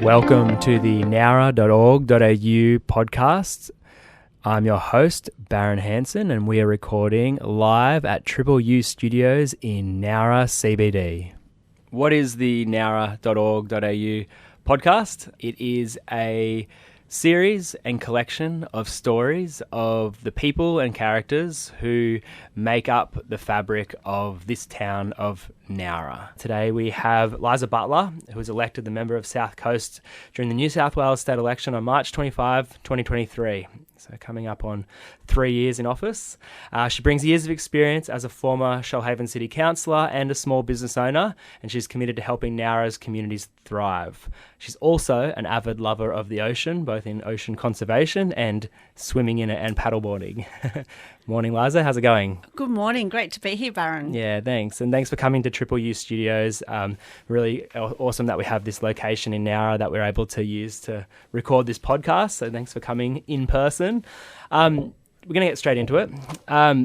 Welcome to the Nowra.org.au podcast. I'm your host, Barron Hanson, and we are recording live at Triple U Studios in Nowra CBD. What is the Nowra.org.au podcast? It is a series and collection of stories of the people and characters who make up the fabric of this town of Nowra. Today we have Liza Butler, who was elected the member of South Coast during the New South Wales state election on March 25, 2023. So coming up on 3 years in office. She brings years of experience as a former Shoalhaven City Councillor and a small business owner, and she's committed to helping Nowra's communities thrive. She's also an avid lover of the ocean, both in ocean conservation and swimming in it and paddleboarding. Morning, Liza. How's it going? Good morning. Great to be here, Barron. Yeah, thanks. And thanks for coming to Triple U Studios. Really awesome that we have this location in Nowra that we're able to use to record this podcast. So thanks for coming in person. We're going to get straight into it.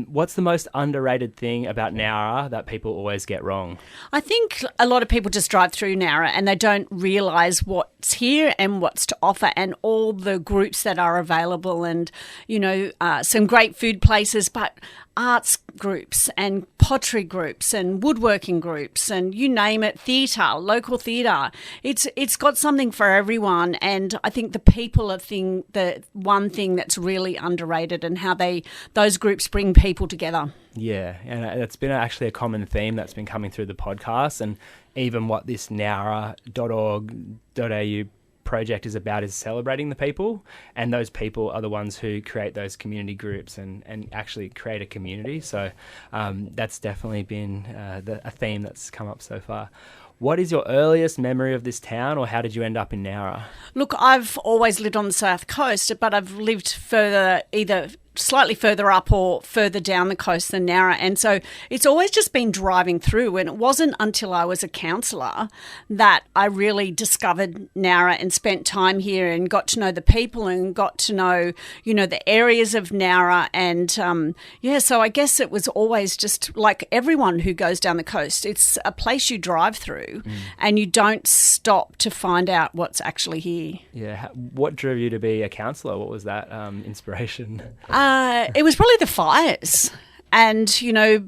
What's the most underrated thing about Nowra that people always get wrong? I think a lot of people just drive through Nowra and they don't realise what's here and what's to offer and all the groups that are available and, some great food places, but arts groups and pottery groups and woodworking groups and you name it, theatre, local theatre. It's got something for everyone, and I think the people are the one thing that's really underrated, and how those groups bring people together. Yeah, and it's been actually a common theme that's been coming through the podcast, and even what this Nowra.org.au project is about is celebrating the people, and those people are the ones who create those community groups and actually create a community. So that's definitely been a theme that's come up so far. What is your earliest memory of this town, or how did you end up in Nowra? Look, I've always lived on the South Coast, but I've lived further, either slightly further up or further down the coast than Nowra. And so it's always just been driving through. And it wasn't until I was a councillor that I really discovered Nowra and spent time here and got to know the people and got to know, the areas of Nowra. And so I guess it was always just like everyone who goes down the coast. It's a place you drive through and you don't stop to find out what's actually here. Yeah. What drove you to be a councillor? What was that inspiration? It was probably the fires and,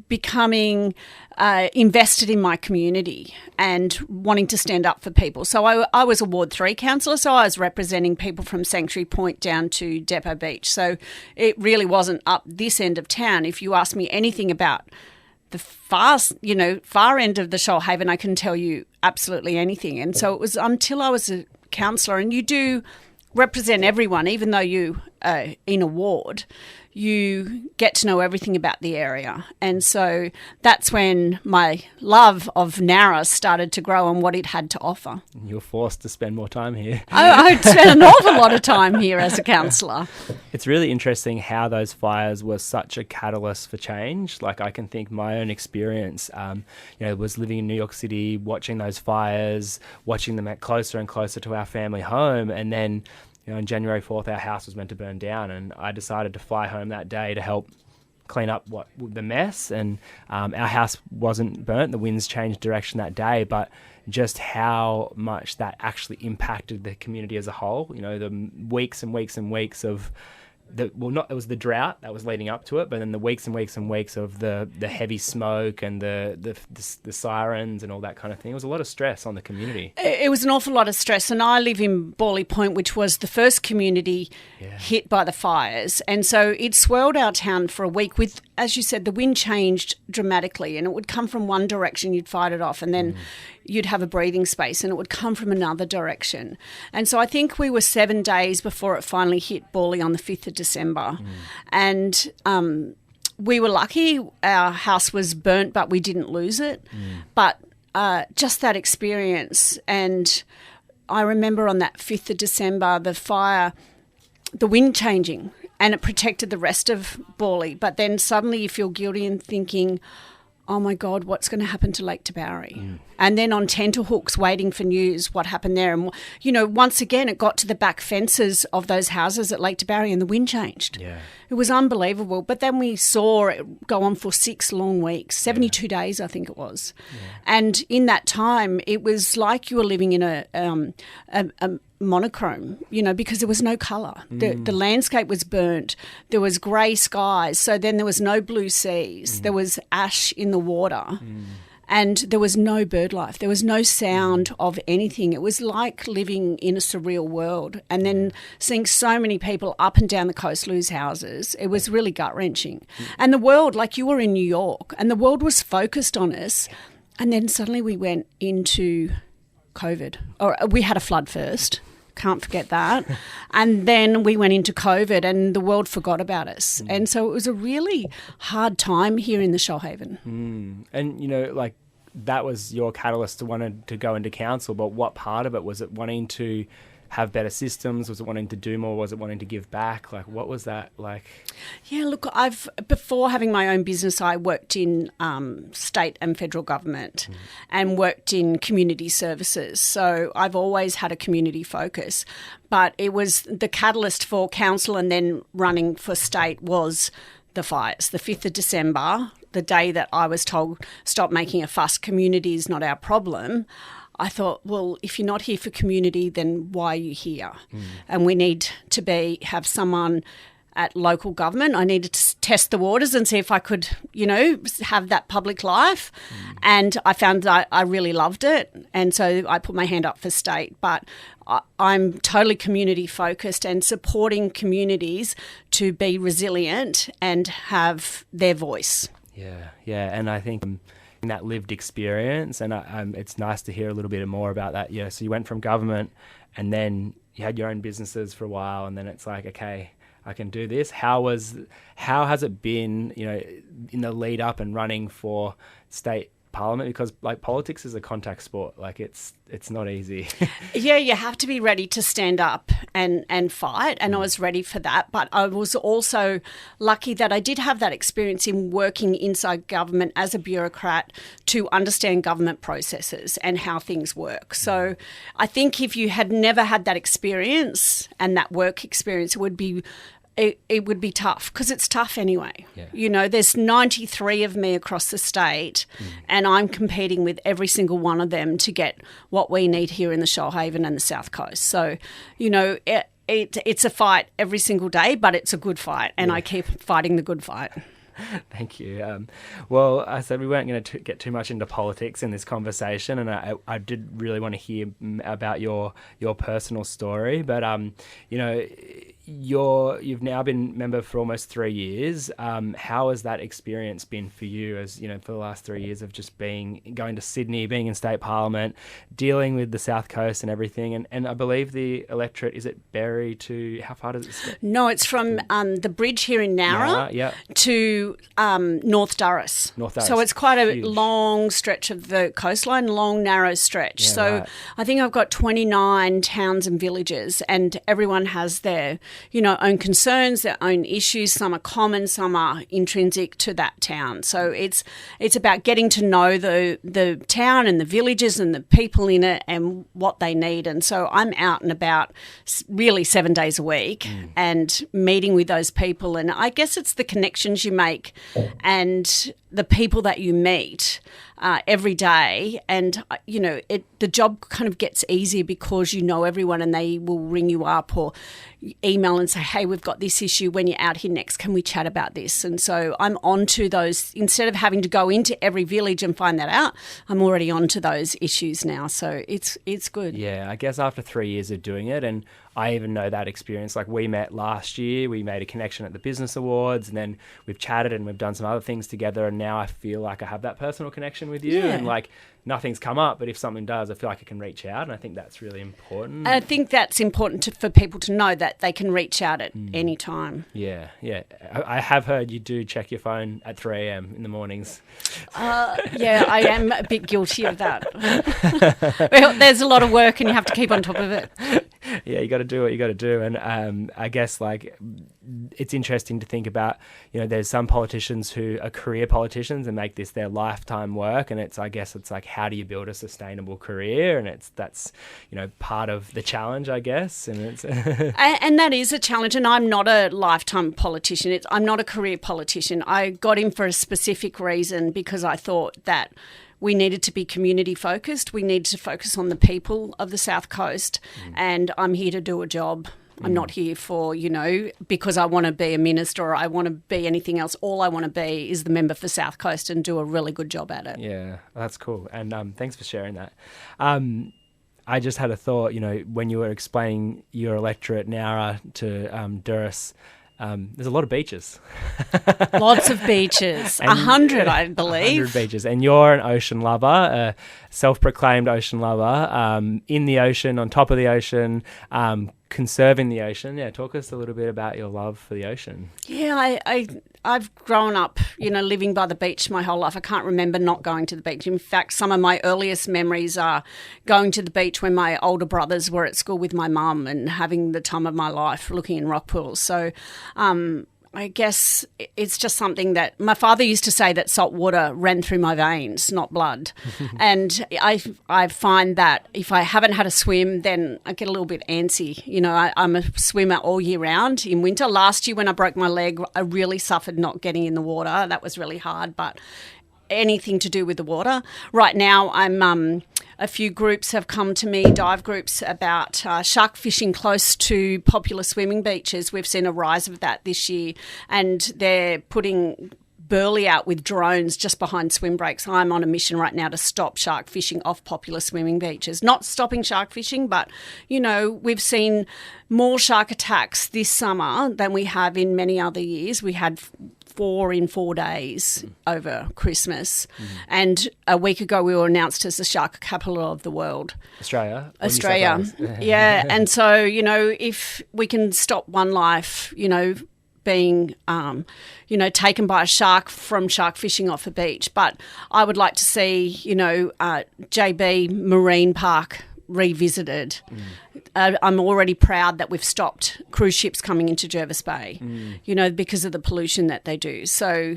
becoming invested in my community and wanting to stand up for people. So I was a Ward 3 councillor, so I was representing people from Sanctuary Point down to Depot Beach. So it really wasn't up this end of town. If you ask me anything about the far end of the Shoalhaven, I can tell you absolutely anything. And so it was until I was a councillor, and you do represent everyone, even though you are in a ward, you get to know everything about the area. And so that's when my love of Nowra started to grow and what it had to offer. You were forced to spend more time here. I spent an awful lot of time here as a councillor. It's really interesting how those fires were such a catalyst for change. Like, I can think my own experience, was living in New York City, watching those fires, watching them get closer and closer to our family home. And then, on January 4th, our house was meant to burn down, and I decided to fly home that day to help clean up the mess. And our house wasn't burnt. The winds changed direction that day, but just how much that actually impacted the community as a whole. The weeks and weeks and weeks of it was the drought that was leading up to it, but then the weeks and weeks and weeks of the heavy smoke and the sirens and all that kind of thing. It was a lot of stress on the community. It was an awful lot of stress, and I live in Borley Point, which was the first community hit by the fires, and so it swirled our town for a week with, as you said, the wind changed dramatically, and it would come from one direction, you'd fight it off, and then you'd have a breathing space, and it would come from another direction. And so I think we were 7 days before it finally hit Borley on the 5th of December. And we were lucky. Our house was burnt, but we didn't lose it. But just that experience. And I remember on that 5th of December, the fire, the wind changing, and it protected the rest of Borley. But then suddenly you feel guilty and thinking, oh my God, what's going to happen to Lake Tabarri? And then on tenterhooks waiting for news, what happened there. And, once again, it got to the back fences of those houses at Lake Tabarri and the wind changed. Yeah. It was unbelievable. But then we saw it go on for 6 long weeks, 72 days, I think it was. Yeah. And in that time, it was like you were living in a monochrome, because there was no colour. The landscape was burnt. There was grey skies. So then there was no blue seas. There was ash in the water. And there was no bird life. There was no sound of anything. It was like living in a surreal world. And then seeing so many people up and down the coast lose houses, it was really gut-wrenching. And the world, like you were in New York, and the world was focused on us. And then suddenly we went into COVID. Or we had a flood first. Can't forget that. And then we went into COVID and the world forgot about us. And so it was a really hard time here in the Shoalhaven. And, that was your catalyst to wanting to go into council, but what part of it? Was it wanting to have better systems? Was it wanting to do more? Was it wanting to give back? Like, what was that like? Yeah, look, before having my own business, I worked in state and federal government and worked in community services. So I've always had a community focus. But it was the catalyst for council and then running for state was the fires, the 5th of December, the day that I was told, stop making a fuss, community is not our problem. I thought, well, if you're not here for community, then why are you here? And we need to have someone at local government. I needed to test the waters and see if I could, have that public life. And I found that I really loved it. And so I put my hand up for state. But I'm totally community focused and supporting communities to be resilient and have their voice. Yeah. And I think that lived experience, and it's nice to hear a little bit more about that. Yeah, so you went from government and then you had your own businesses for a while, and then it's like, okay, I can do this. How has it been, in the lead up and running for state parliament? Because politics is a contact sport. It's not easy. Yeah, you have to be ready to stand up and fight, and I was ready for that. But I was also lucky that I did have that experience in working inside government as a bureaucrat to understand government processes and how things work. So I think if you had never had that experience and that work experience, it would be tough, because it's tough anyway. Yeah. There's 93 of me across the state and I'm competing with every single one of them to get what we need here in the Shoalhaven and the South Coast. So, it's a fight every single day, but it's a good fight, and I keep fighting the good fight. Thank you. Well, I said we weren't going to get too much into politics in this conversation, and I did really want to hear about your personal story. But you've now been member for almost 3 years. How has that experience been for you? As for the last 3 years of just going to Sydney, being in state parliament, dealing with the South Coast and everything. And I believe the electorate, is it Berry to, how far does it stretch? No, it's from the bridge here in Nowra to North Durras. So it's quite a long stretch of the coastline, long, narrow stretch. Yeah, so right. I think I've got 29 towns and villages, and everyone has their, own concerns, their own issues. Some are common, some are intrinsic to that town. So it's about getting to know the town and the villages and the people in it and what they need. And so I'm out and about really 7 days a week and meeting with those people. And I guess it's the connections you make and the people that you meet every day, and the job kind of gets easier because you know everyone, and they will ring you up or email and say, hey, we've got this issue, when you're out here next, can we chat about this? And so I'm on to those, instead of having to go into every village and find that out, I'm already on to those issues now. So it's good. Yeah, I guess after 3 years of doing it, and I even know that experience. Like, we met last year, we made a connection at the Business Awards, and then we've chatted and we've done some other things together, and now I feel like I have that personal connection with you. And nothing's come up, but if something does, I feel like I can reach out, and I think that's really important. I think that's important for people to know that they can reach out at any time. Yeah. I have heard you do check your phone at 3 a.m. in the mornings. Yeah, I am a bit guilty of that. Well, there's a lot of work and you have to keep on top of it. Yeah, you got to do what you got to do. And I guess like it's interesting to think about, there's some politicians who are career politicians and make this their lifetime work. And I guess it's like, how do you build a sustainable career? And that's part of the challenge, I guess. And it's and that is a challenge. And I'm not a lifetime politician. I'm not a career politician. I got in for a specific reason because I thought that we needed to be community focused. We needed to focus on the people of the South Coast. And I'm here to do a job. I'm not here for, because I want to be a minister or I want to be anything else. All I want to be is the member for South Coast and do a really good job at it. Yeah, that's cool. And thanks for sharing that. I just had a thought, when you were explaining your electorate Nowra to Durras, there's a lot of beaches. Lots of beaches. 100, I believe. 100 beaches. And you're an ocean lover, a self-proclaimed ocean lover, in the ocean, on top of the ocean, conserving the ocean. Yeah, talk us a little bit about your love for the ocean. Yeah, I've grown up, living by the beach my whole life. I can't remember not going to the beach. In fact, some of my earliest memories are going to the beach when my older brothers were at school with my mum and having the time of my life looking in rock pools. So I guess it's just something that my father used to say that salt water ran through my veins, not blood. And I find that if I haven't had a swim, then I get a little bit antsy. I'm a swimmer all year round. In winter, last year when I broke my leg, I really suffered not getting in the water. That was really hard, but anything to do with the water. Right now, a few groups have come to me, dive groups, about shark fishing close to popular swimming beaches. We've seen a rise of that this year, and they're putting burley out with drones just behind swim breaks. I'm on a mission right now to stop shark fishing off popular swimming beaches. Not stopping shark fishing, but, we've seen more shark attacks this summer than we have in many other years. We had 4 in 4 days over Christmas. And a week ago we were announced as the shark capital of the world. Australia. Yeah. And so, if we can stop one life, being, taken by a shark from shark fishing off a beach. But I would like to see, JB Marine Park revisited. I'm already proud that we've stopped cruise ships coming into Jervis Bay, because of the pollution that they do. So,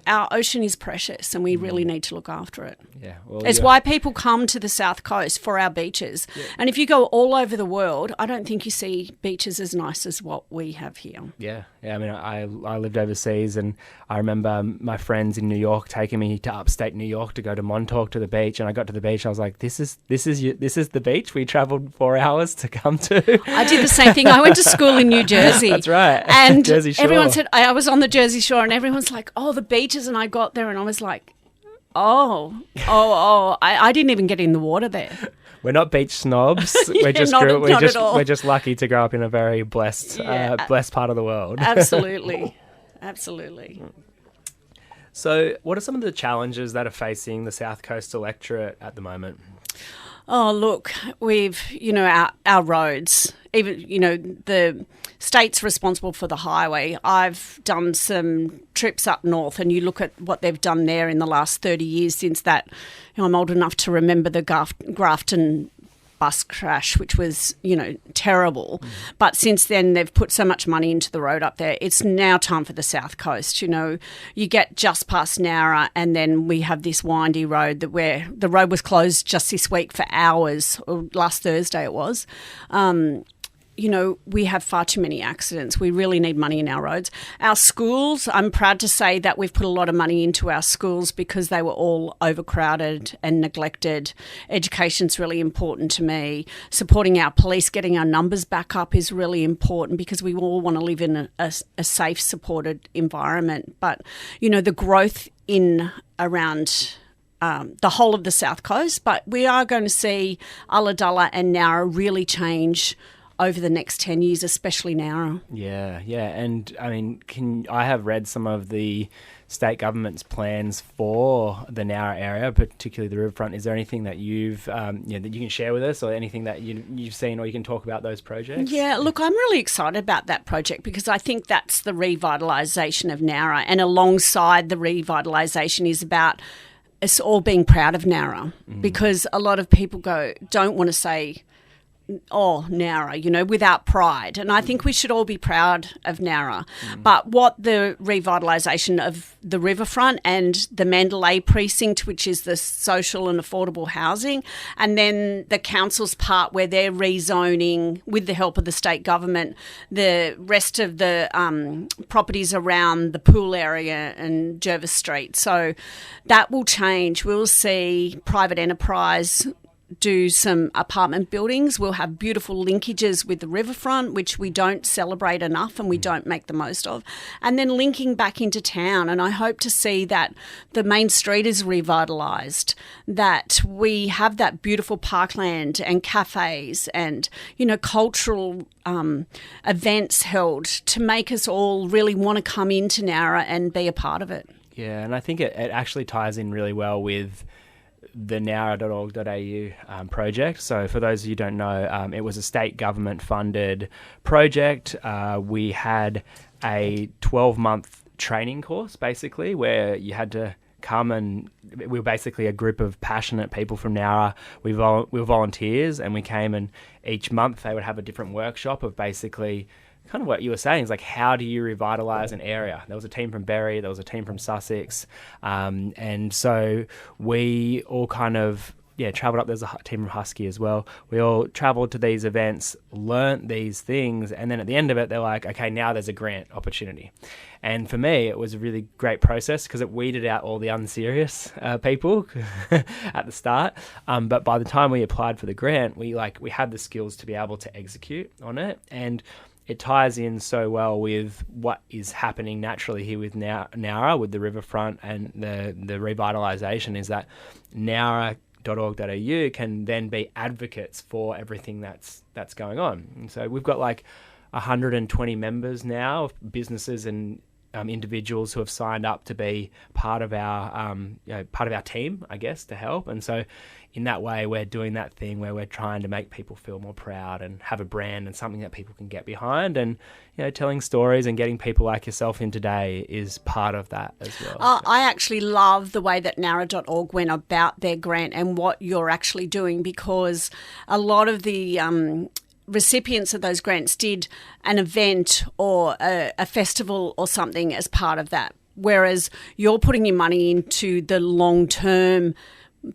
our ocean is precious and we really need to look after it. Yeah, well, it's why people come to the South Coast for our beaches. Yeah. And if you go all over the world, I don't think you see beaches as nice as what we have here. Yeah. I mean, I lived overseas and I remember my friends in New York taking me to upstate New York to go to Montauk to the beach. And I got to the beach, I was like, this is the beach we travelled 4 hours to come to. I did the same thing. I went to school in New Jersey. That's right. And Jersey Shore. Everyone said, I was on the Jersey Shore and everyone's like, oh, the beaches. And I got there and I was like, I didn't even get in the water there. We're not beach snobs. We're just lucky to grow up in a very blessed part of the world. Absolutely. So, what are some of the challenges that are facing the South Coast electorate at the moment? Oh, look, we've, our roads, even, the state's responsible for the highway. I've done some trips up north and you look at what they've done there in the last 30 years since that. I'm old enough to remember the Grafton bus crash, which was, terrible. But since then, they've put so much money into the road up there. It's now time for the South Coast. You get just past Nowra and then we have this windy road where the road was closed just this week for hours, or last Thursday it was. We have far too many accidents. We really need money in our roads. Our schools, I'm proud to say that we've put a lot of money into our schools because they were all overcrowded and neglected. Education's really important to me. Supporting our police, getting our numbers back up is really important because we all want to live in a safe, supported environment. But, the growth in around the whole of the South Coast, but we are going to see Ulladulla and Nowra really change over the next 10 years, especially Nowra. Yeah. And I mean, I have read some of the state government's plans for the Nowra area, particularly the riverfront. Is there anything that you've, that you can share with us, or anything that you've seen, or you can talk about those projects? Yeah, look, I'm really excited about that project because I think that's the revitalisation of Nowra, and alongside the revitalisation is about us all being proud of Nowra, because a lot of people don't want to say Nowra, without pride. And I think we should all be proud of Nowra. But what the revitalisation of the riverfront and the Mandalay precinct, which is the social and affordable housing, and then the council's part where they're rezoning with the help of the state government the rest of the properties around the pool area and Jervis Street. So that will change. We'll see private enterprise do some apartment buildings. We'll have beautiful linkages with the riverfront, which we don't celebrate enough and we don't make the most of. And then linking back into town. And I hope to see that the main street is revitalised, that we have that beautiful parkland and cafes and, cultural events held to make us all really want to come into Nowra and be a part of it. Yeah, and I think it actually ties in really well with the nowra.org.au project. So for those of you who don't know, it was a state government funded project. We had a 12-month training course, basically, where you had to come, and we were basically a group of passionate people from Nowra. We were volunteers, and we came, and each month they would have a different workshop of basically kind of what you were saying is like, how do you revitalise an area? There was a team from Berry, there was a team from Sussex, and so we all kind of travelled up. There's a team from Husky as well. We all travelled to these events, learnt these things, and then at the end of it, they're like, okay, now there's a grant opportunity. And for me, it was a really great process because it weeded out all the unserious people at the start. But by the time we applied for the grant, we had the skills to be able to execute on it. And it ties in so well with what is happening naturally here with Nowra, with the riverfront and the revitalisation, is that nowra.org.au can then be advocates for everything that's going on. And so we've got 120 members now, businesses and individuals who have signed up to be part of our team, I guess, to help. And so in that way, we're doing that thing where we're trying to make people feel more proud and have a brand and something that people can get behind. And, telling stories and getting people like yourself in today is part of that as well. I actually love the way that Nowra.org went about their grant and what you're actually doing, because a lot of the recipients of those grants did an event or a festival or something as part of that, whereas you're putting your money into the long-term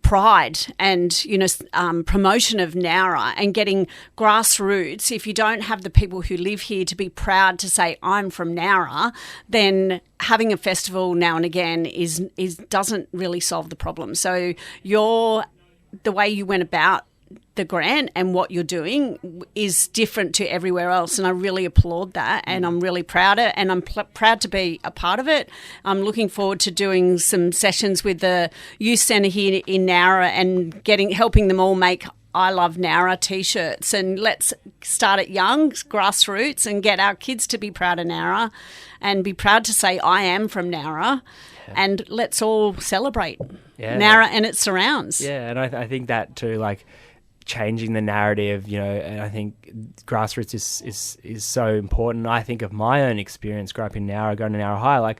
pride and promotion of Nowra and getting grassroots. If you don't have the people who live here to be proud to say I'm from Nowra, then having a festival now and again is doesn't really solve the problem. So the way you went about the grant and what you're doing is different to everywhere else, and I really applaud that, and I'm really proud of it, and I'm proud to be a part of it. I'm looking forward to doing some sessions with the youth centre here in Nowra and helping them all make I Love Nowra t-shirts, and let's start it young, grassroots, and get our kids to be proud of Nowra and be proud to say I am from Nowra. And let's all celebrate Nowra and its surrounds. Yeah, and I think that too, changing the narrative, and I think grassroots is so important. I think of my own experience growing up in Nowra, going to Nowra High, I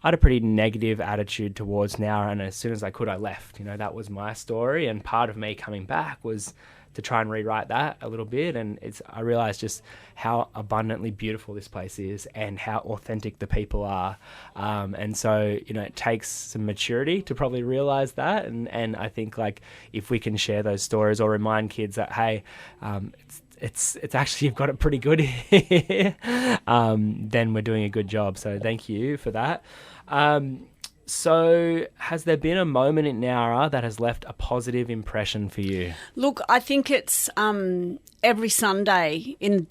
had a pretty negative attitude towards Nowra, and as soon as I could, I left. That was my story, and part of me coming back was to try and rewrite that a little bit. And I realised just how abundantly beautiful this place is and how authentic the people are. And so, it takes some maturity to probably realise that. And I think if we can share those stories or remind kids that, hey, it's actually, you've got it pretty good here, then we're doing a good job. So thank you for that. So has there been a moment in Nowra that has left a positive impression for you? Look, I think it's every Sunday in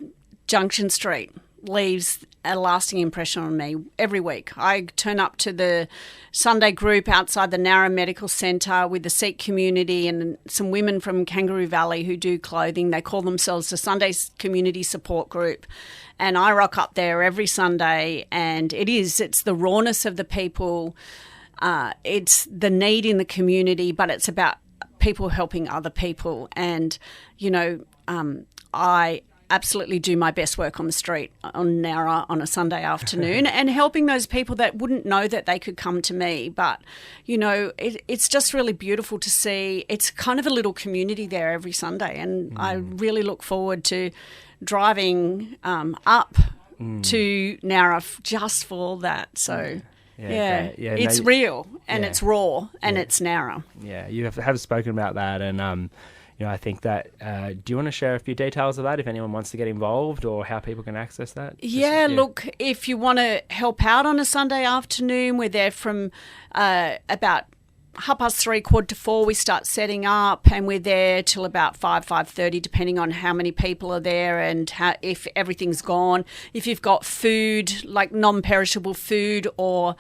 Junction Street leaves a lasting impression on me every week. I turn up to the Sunday group outside the Nowra Medical Centre with the Sikh community and some women from Kangaroo Valley who do clothing. They call themselves the Sunday Community Support Group. And I rock up there every Sunday, and it's the rawness of the people. It's the need in the community, but it's about people helping other people. And, I absolutely do my best work on the street on Nowra on a Sunday afternoon and helping those people that wouldn't know that they could come to me. But, it's just really beautiful to see. It's kind of a little community there every Sunday, and I really look forward to driving up to Nowra just for that. So... it's real and it's raw and it's Nowra. Yeah, you have spoken about that, and I think that. Do you want to share a few details of that if anyone wants to get involved, or how people can access that? Look, if you want to help out on a Sunday afternoon, we're there from about 3:30, 4:15. We start setting up, and we're there till about 5:30, depending on how many people are there and if everything's gone. If you've got food, like non-perishable food or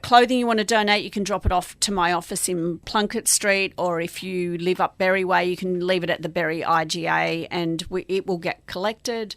clothing you want to donate, you can drop it off to my office in Plunkett Street, or if you live up Berry Way, you can leave it at the Berry IGA, and it will get collected.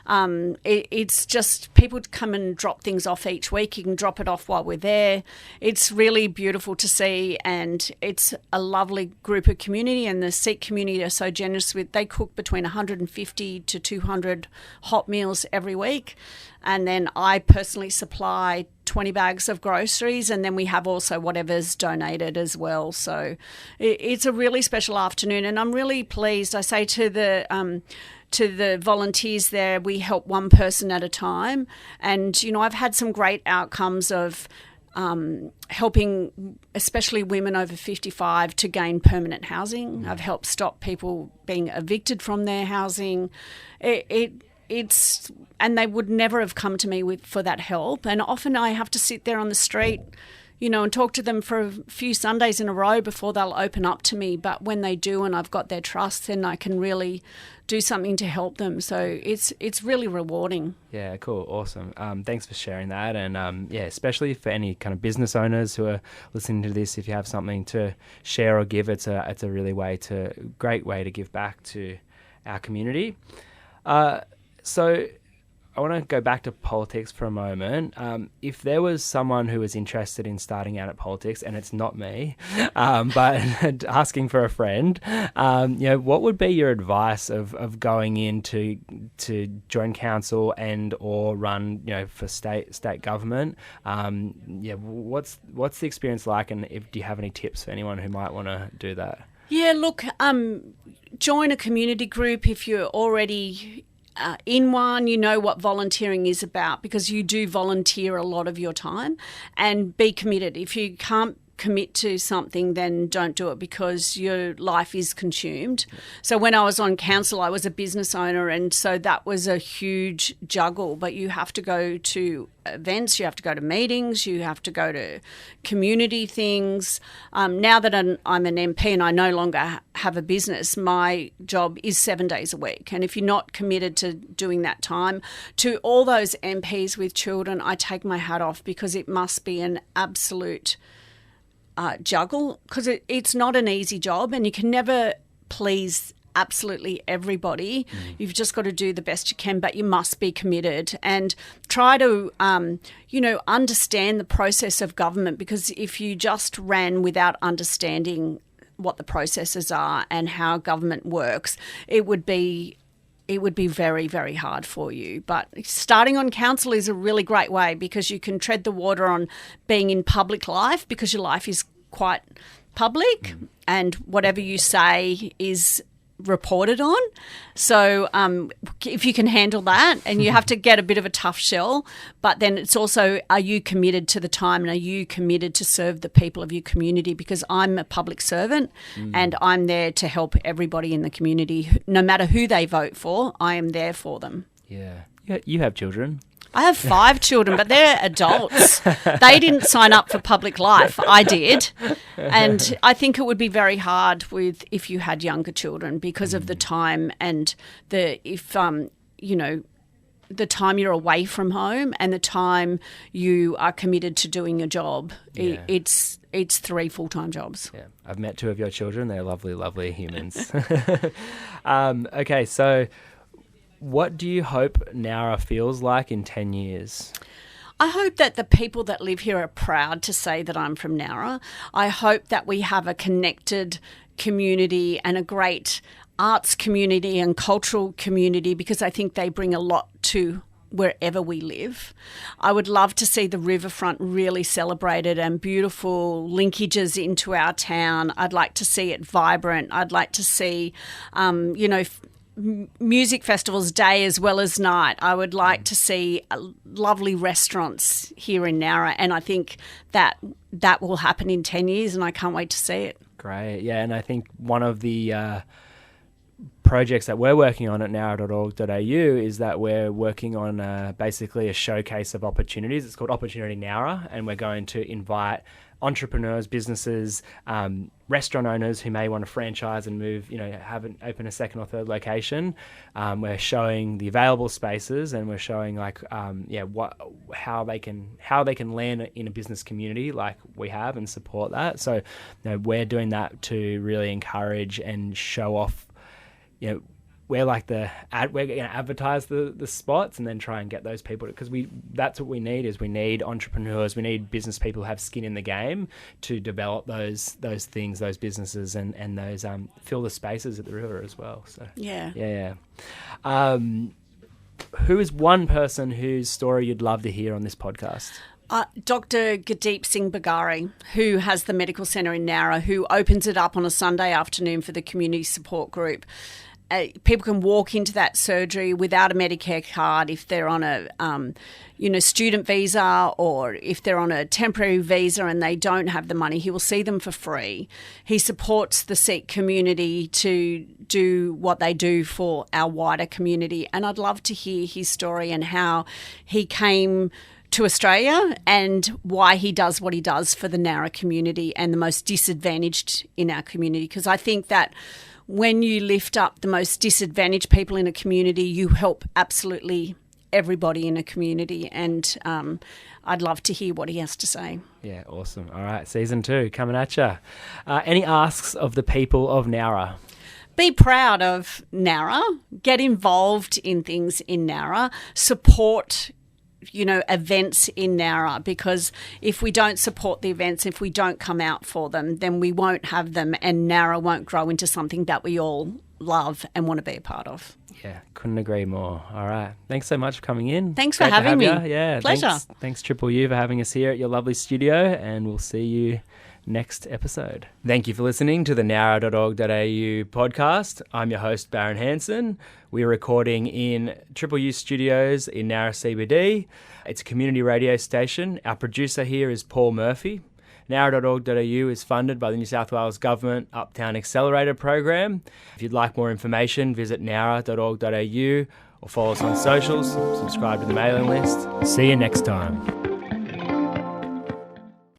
It's just people come and drop things off each week. You can drop it off while we're there. It's really beautiful to see, and it's a lovely group of community, and the Sikh community are so generous they cook between 150 to 200 hot meals every week. And then I personally supply 20 bags of groceries, and then we have also whatever's donated as well. So it's a really special afternoon, and I'm really pleased. I say to the volunteers there, we help one person at a time. And, I've had some great outcomes of helping especially women over 55 to gain permanent housing. I've helped stop people being evicted from their housing. And they would never have come to me for that help. And often I have to sit there on the street, and talk to them for a few Sundays in a row before they'll open up to me. But when they do, and I've got their trust, then I can really do something to help them. So it's really rewarding. Yeah, cool, awesome. Thanks for sharing that, and especially for any kind of business owners who are listening to this, if you have something to share or give, it's a really great way to give back to our community. So I want to go back to politics for a moment. If there was someone who was interested in starting out at politics, and it's not me, but asking for a friend, what would be your advice of going in to join council and or run, for state government? What's the experience like, and do you have any tips for anyone who might want to do that? Yeah, look, join a community group if you're already in one. You know what volunteering is about, because you do volunteer a lot of your time, and be committed. If you can't commit to something, then don't do it, because your life is consumed. So when I was on council, I was a business owner, and so that was a huge juggle. But you have to go to events, you have to go to meetings, you have to go to community things. Now that I'm an MP and I no longer have a business, my job is 7 days a week. And if you're not committed to doing that time, to all those MPs with children, I take my hat off, because it must be an absolute juggle, because it's not an easy job, and you can never please absolutely everybody. You've just got to do the best you can, but you must be committed and try to understand the process of government, because if you just ran without understanding what the processes are and how government works, it would be very, very hard for you. But starting on council is a really great way, because you can tread the water on being in public life, because your life is quite public and whatever you say is reported on. So if you can handle that, and you have to get a bit of a tough shell, but then it's also, are you committed to the time, and are you committed to serve the people of your community? Because I'm a public servant and I'm there to help everybody in the community. No matter who they vote for, I am there for them. Yeah. You have children. I have 5 children, but they're adults. They didn't sign up for public life. I did. And I think it would be very hard if you had younger children, because of the time and the time you're away from home and the time you are committed to doing your job. Yeah. It's 3 full-time jobs. Yeah, I've met 2 of your children. They're lovely, lovely humans. Okay, so what do you hope Nowra feels like in 10 years? I hope that the people that live here are proud to say that I'm from Nowra. I hope that we have a connected community and a great arts community and cultural community, because I think they bring a lot to wherever we live. I would love to see the riverfront really celebrated and beautiful linkages into our town. I'd like to see it vibrant. I'd like to see, music festivals day as well as night. I would like to see lovely restaurants here in Nowra, and I think that will happen in 10 years, and I can't wait to see it. Great. Yeah, and I think one of the projects that we're working on at nowra.org.au is that we're working on basically a showcase of opportunities. It's called Opportunity Nowra, and we're going to invite entrepreneurs, businesses, restaurant owners who may want to franchise and move, open a second or third location. We're showing the available spaces, and we're showing how they can land in a business community like we have and support that. So we're doing that to really encourage and show off. We're like we're going to advertise the spots and then try and get those people, because that's what we need. Is we need entrepreneurs, we need business people who have skin in the game to develop those things, those businesses, and those fill the spaces at the river as well. So yeah. Who is one person whose story you'd love to hear on this podcast? Dr. Gurdeep Singh Bagari, who has the medical centre in Nowra, who opens it up on a Sunday afternoon for the community support group. People can walk into that surgery without a Medicare card if they're on a student visa, or if they're on a temporary visa and they don't have the money. He will see them for free. He supports the Sikh community to do what they do for our wider community. And I'd love to hear his story and how he came to Australia and why he does what he does for the Nowra community and the most disadvantaged in our community. Because I think that when you lift up the most disadvantaged people in a community, you help absolutely everybody in a community. And I'd love to hear what he has to say. Yeah, awesome. All right, season 2 coming at you. Any asks of the people of Nowra? Be proud of Nowra. Get involved in things in Nowra. Support events in Nowra, because if we don't support the events, if we don't come out for them, then we won't have them, and Nowra won't grow into something that we all love and want to be a part of. Yeah, couldn't agree more. All right. Thanks so much for coming in. Thanks for having me. Yeah, pleasure. Thanks Triple U for having us here at your lovely studio, and we'll see you next episode. Thank you for listening to the Nowra.org.au podcast. I'm your host, Barron Hanson. We're recording in Triple U Studios in Nowra CBD. It's a community radio station. Our producer here is Paul Murphy. Nowra.org.au is funded by the New South Wales Government Uptown Accelerator Program. If you'd like more information, visit Nowra.org.au or follow us on socials, subscribe to the mailing list. See you next time.